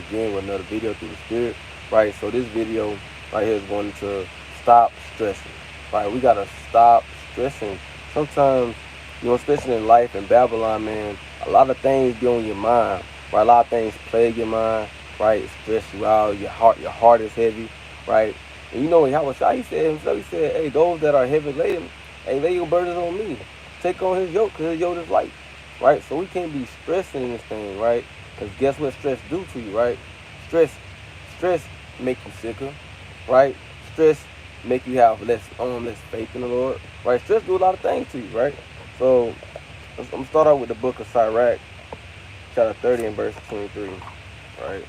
again with another video through the Spirit, right? So this video right here is going to stop stressing, right? We gotta stop stressing. Sometimes, especially in life in Babylon, man, a lot of things be on your mind, right? A lot of things plague your mind, right? Stress you out. Your heart is heavy, right? And how Shai said himself, he said, hey, those that are heavy laden, hey, lay your burdens on me. Take on his yoke, because his yoke is light, right? So we can't be stressing in this thing, right? Because guess what stress do to you, right? Stress, stress make you sicker, right? Stress make you have less faith in the Lord, right? Stress do a lot of things to you, right? So I'm gonna start out with the book of Sirach, chapter 30 and verse 23, right?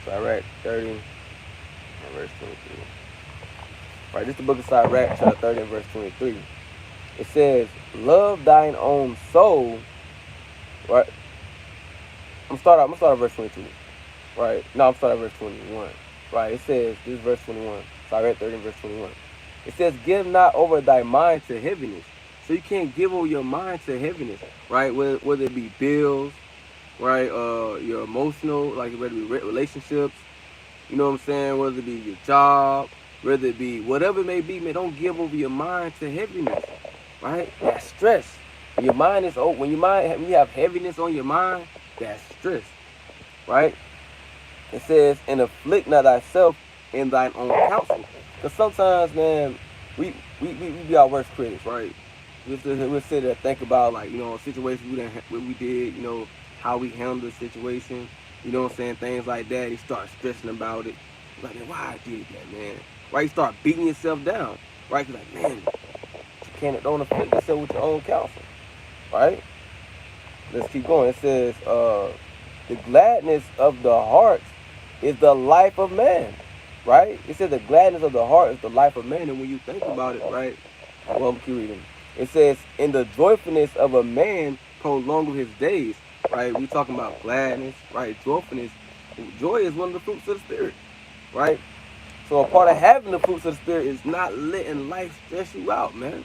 Sirach 30 and verse 23. Right, this is the book of Sirach, chapter 30 and verse 23. It says, love thine own soul, right? I'm gonna start at verse 22, right? No, I'm starting at verse 21, right? It says, this is verse 21, Sirach 30 and verse 21. It says, give not over thy mind to heaviness. So you can't give over your mind to heaviness, right? Whether it be bills, right? Your emotional, like whether it be relationships, you know what I'm saying? Whether it be your job, whether it be whatever it may be, man, don't give over your mind to heaviness, right? That's stress. When your mind is when you have heaviness on your mind, that's stress, right? It says, and afflict not thyself in thine own counsel. Because sometimes, man, we be our worst critics, right? We'll sit there and think about, like, situations we did, how we handled the situation, you know what I'm saying, things like that. You start stressing about it. Like, man, why I did that, man? Right? You start beating yourself down, right? Because, like, man, don't afflict yourself with your own counsel, right? Let's keep going. It says, the gladness of the heart is the life of man, right? It says the gladness of the heart is the life of man. And when you think about it, right? Well, I'm keep reading. It says, in the joyfulness of a man prolong his days, right? We talking about gladness, right? Joyfulness. Joy is one of the fruits of the Spirit, right? So a part of having the fruits of the Spirit is not letting life stress you out, man.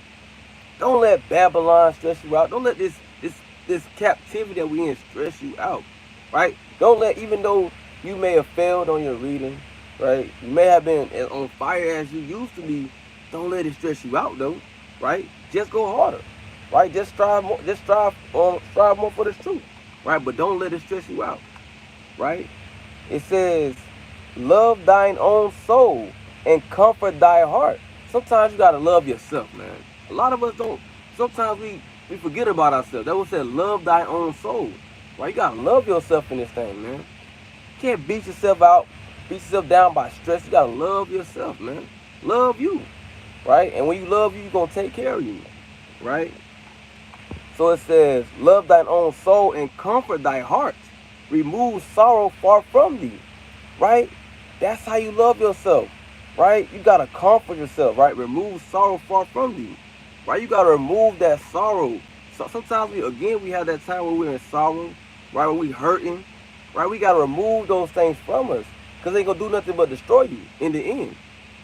Don't let Babylon stress you out. Don't let this captivity that we in stress you out, right? Don't let, even though you may have failed on your reading, right? You may have been on fire as you used to be. Don't let it stress you out, though, right? Just go harder, right? Just strive more. Just strive more for this truth, right? But don't let it stress you out, right? It says, love thine own soul and comfort thy heart. Sometimes you gotta love yourself, man. A lot of us don't. Sometimes we forget about ourselves. That was said, love thy own soul, right? You gotta love yourself in this thing, man. You can't beat yourself out, beat yourself down by stress. You gotta love yourself, man. Love you, right? And when you love you, you're gonna take care of you, right? So it says, love thine own soul and comfort thy heart. Remove sorrow far from thee, right? That's how you love yourself, right? You gotta comfort yourself, right? Remove sorrow far from thee, right? You gotta remove that sorrow. So sometimes we have that time when we're in sorrow, right? When we hurting, right? We gotta remove those things from us, because they ain't gonna do nothing but destroy you in the end,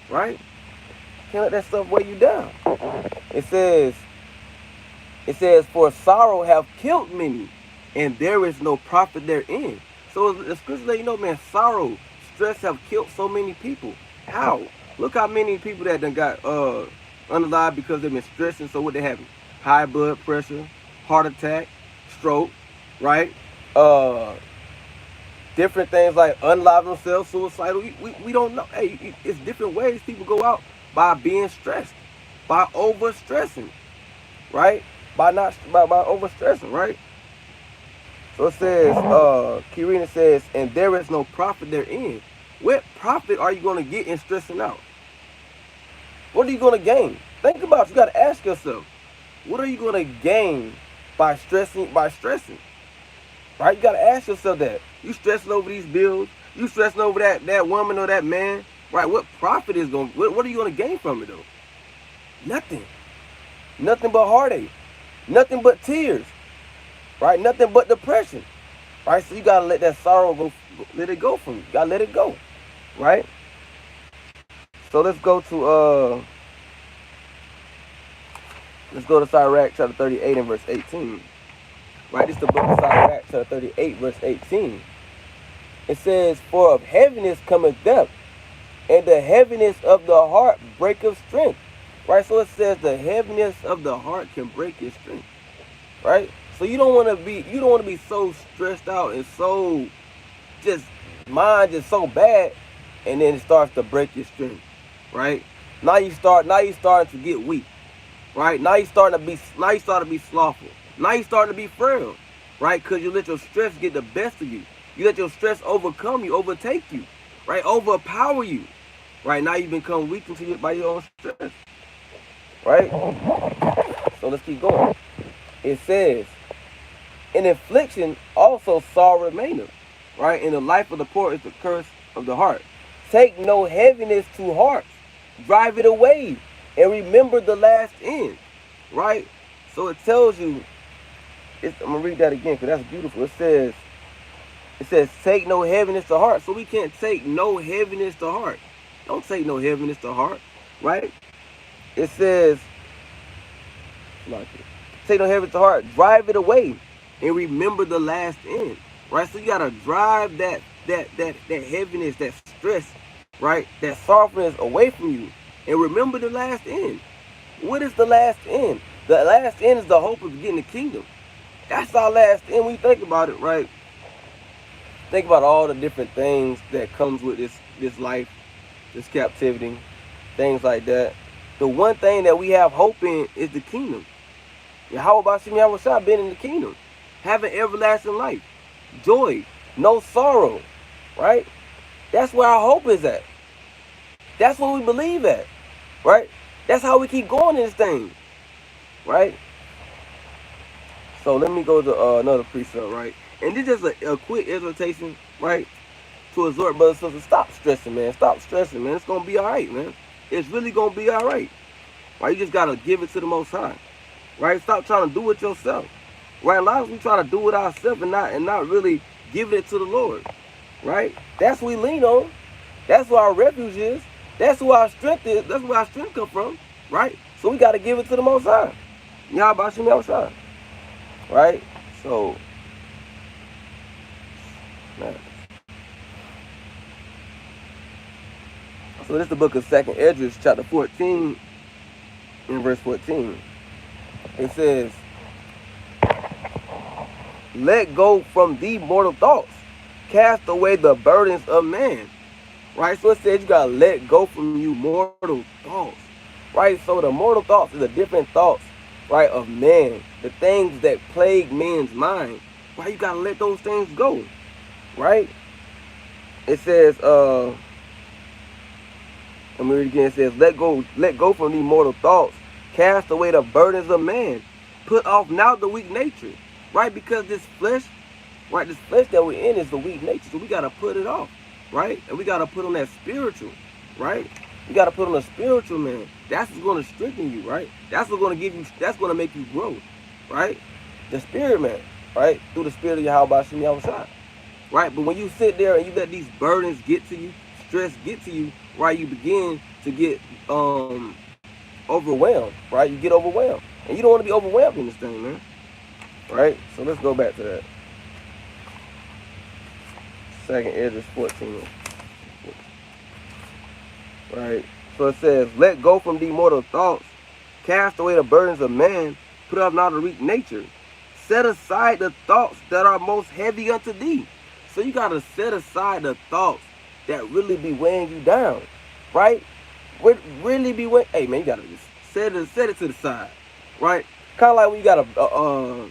right? Can't let that stuff weigh you down. It says, for sorrow have killed many, and there is no profit therein. So the scripture let you know, man, sorrow, stress have killed so many people. How? Look how many people that done got unalive because they've been stressing. So what they having? High blood pressure, heart attack, stroke, right? Different things like unalive themselves, suicidal. We don't know. Hey, it's different ways people go out by being stressed, by overstressing, right? By overstressing, right? So it says, Kirina says, and there is no profit therein. What profit are you going to get in stressing out? What are you going to gain? Think about it. You got to ask yourself, what are you going to gain by stressing? Right? You got to ask yourself that. You stressing over these bills. You stressing over that woman or that man. Right? What profit is going? What are you going to gain from it though? Nothing. Nothing but heartache. Nothing but tears. Right? Nothing but depression. Right? So you got to let that sorrow go. Let it go from you. You got to let it go. Right? So let's go to Sirach chapter 38 and verse 18. Right? This is the book of Sirach chapter 38 verse 18. It says, for of heaviness cometh death, and the heaviness of the heart breaketh strength. Right? So it says the heaviness of the heart can break your strength. Right? So you don't want to be so stressed out and so just mind just so bad, and then it starts to break your strength. Right? Now you starting to get weak. Right? Now you start to be slothful. Now you starting to be frail. Right? Because you let your stress get the best of you. You let your stress overcome you, overtake you, right? Overpower you. Right? Now you become weak by your own stress. Right? So let's keep going. It says, in affliction also sorrow remaineth. Right? In the life of the poor is the curse of the heart. Take no heaviness to heart. Drive it away. And remember the last end. Right? So it tells you, I'm going to read that again because that's beautiful. It says, take no heaviness to heart. So we can't take no heaviness to heart. Don't take no heaviness to heart. Right? It says, take no heaviness to heart. Drive it away. And remember the last end. Right? So you got to drive that heaviness, that stress, right? That sorrowfulness away from you. And remember the last end. What is the last end? The last end is the hope of getting the kingdom. That's our last end when you think about it, right? Think about all the different things that comes with this life, this captivity, things like that. The one thing that we have hope in is the kingdom. How about Shemi been in the kingdom? Having everlasting life, joy, no sorrow, right? That's where our hope is at. That's what we believe at, right? That's how we keep going in this thing, right? So let me go to another precept, right? And this is just a quick exhortation, right? To exhort brothers and sisters, stop stressing, man. Stop stressing, man. It's going to be all right, man. It's really going to be all right. Right? You just got to give it to the Most High. Right? Stop trying to do it yourself. Right? A lot of us, we try to do it ourselves and not really giving it to the Lord. Right? That's what we lean on. That's where our refuge is. That's where our strength is. That's where our strength comes from. Right? So we got to give it to the Most High. Yahweh Shem Yahushua. Right? So, man. So this is the book of 2nd Esdras, chapter 14, in verse 14. It says, let go from thee mortal thoughts. Cast away the burdens of man. Right? So it says you got to let go from you mortal thoughts. Right? So the mortal thoughts are the different thoughts, right, of man. The things that plague man's mind. Right? You got to let those things go. Right? It says, let me read it again. It says, let go from these mortal thoughts. Cast away the burdens of man. Put off now the weak nature. Right? Because this flesh, right, this flesh that we're in is the weak nature. So we got to put it off. Right? And we got to put on that spiritual. Right? You got to put on a spiritual man. That's what's going to strengthen you. Right? That's what's going to give you, that's going to make you grow. Right? The spirit man. Right? Through the spirit of Yahweh Shem Yahushua. Right? But when you sit there and you let these burdens get to you, stress get to you, right, you begin to get overwhelmed, right? You get overwhelmed. And you don't want to be overwhelmed in this thing, man. Right? So let's go back to that. 2nd Esdras 14. Right? So it says, let go from thee mortal thoughts, cast away the burdens of man, put off now the weak nature. Set aside the thoughts that are most heavy unto thee. So you got to set aside the thoughts that really be weighing you down, right? Really be weighing. Hey man, you gotta just set it to the side, right? Kind of like when you got it's kind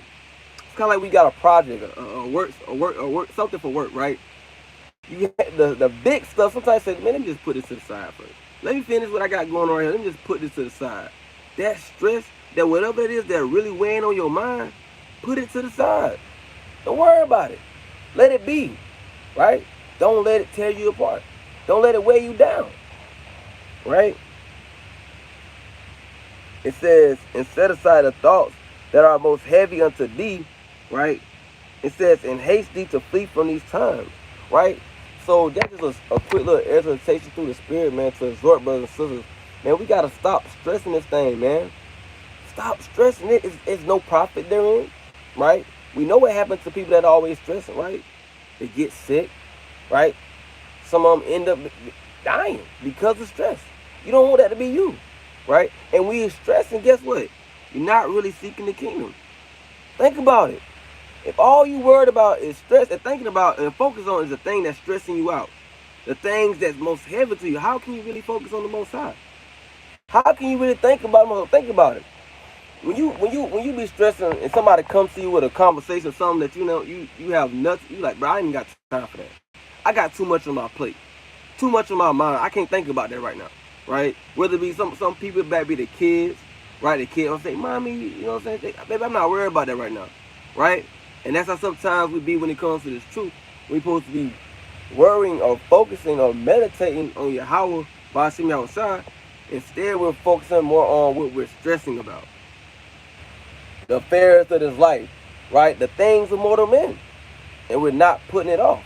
of like we got a project, a work, something for work, right? You get the big stuff. Sometimes say, man, let me just put this to the side first. Let me finish what I got going on here. Let me just put this to the side. That stress, that whatever it is that really weighing on your mind, put it to the side. Don't worry about it. Let it be, right? Don't let it tear you apart. Don't let it weigh you down, right? It says, and set aside the thoughts that are most heavy unto thee, right? It says, and haste thee to flee from these times, right? So that's just a quick little exhortation through the spirit, man, to exhort brothers and sisters. Man, we got to stop stressing this thing, man. Stop stressing it. It's no profit therein, right? We know what happens to people that are always stressing, right? They get sick, right? Some of them end up dying because of stress. You don't want that to be you, right? And when you're stressing, guess what? You're not really seeking the kingdom. Think about it. If all you worried about is stress and thinking about and focus on is the thing that's stressing you out, the things that's most heavy to you, how can you really focus on the Most High? How can you really think about it? Think about it. When you be stressing and somebody comes to you with a conversation, something that you have nothing, you like, bro, I ain't got time for that. I got too much on my plate, too much on my mind. I can't think about that right now, right? Whether it be some people that be the kids, right? The kids will say, mommy, you know what I'm saying? Baby, I'm not worried about that right now, right? And that's how sometimes we be when it comes to this truth. We're supposed to be worrying or focusing or meditating on Yahweh by Hashem Yahushua. Instead, we're focusing more on what we're stressing about. The affairs of this life, right? The things of mortal men. And we're not putting it off,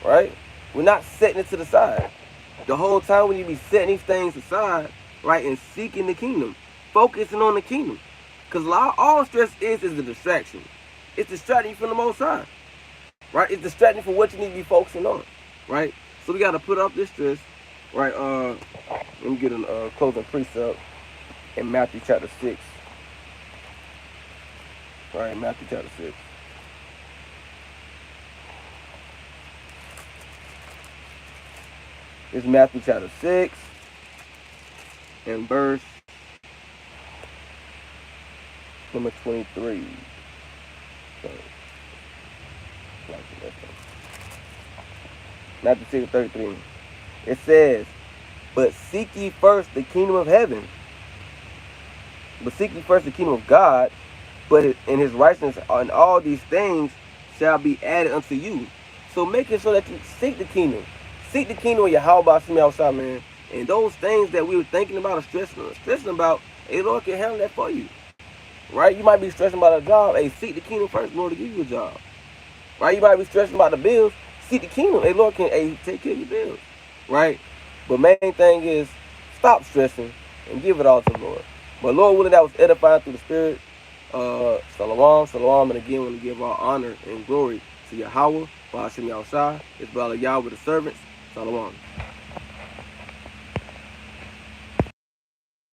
right? We're not setting it to the side. The whole time when you be setting these things aside, right, and seeking the kingdom, focusing on the kingdom. Because all stress is a distraction. It's distracting you from the Most High, right? It's distracting from what you need to be focusing on, right? So we got to put off this stress, right? Let me get a closing precept in Matthew chapter 6. Right, Matthew chapter 6. It's Matthew chapter 6 and verse number 23. Matthew 6:33. It says, but seek ye first the kingdom of heaven. But seek ye first the kingdom of God, but in his righteousness, and all these things shall be added unto you. So making sure that you seek the kingdom. Seek the kingdom of Yahweh Hashem Yahushua, man. And those things that we were thinking about or stressing about, hey, Lord can handle that for you. Right? You might be stressing about a job. Hey, seek the kingdom first, Lord, to give you a job. Right? You might be stressing about the bills. Seek the kingdom. Hey, Lord can take care of your bills. Right? But main thing is stop stressing and give it all to the Lord. But Lord willing, that was edifying through the Spirit. Shalom, and again, we want to give all honor and glory to Yahweh, Hashem Yahushua, his brother Yahweh, the servants. Shalom.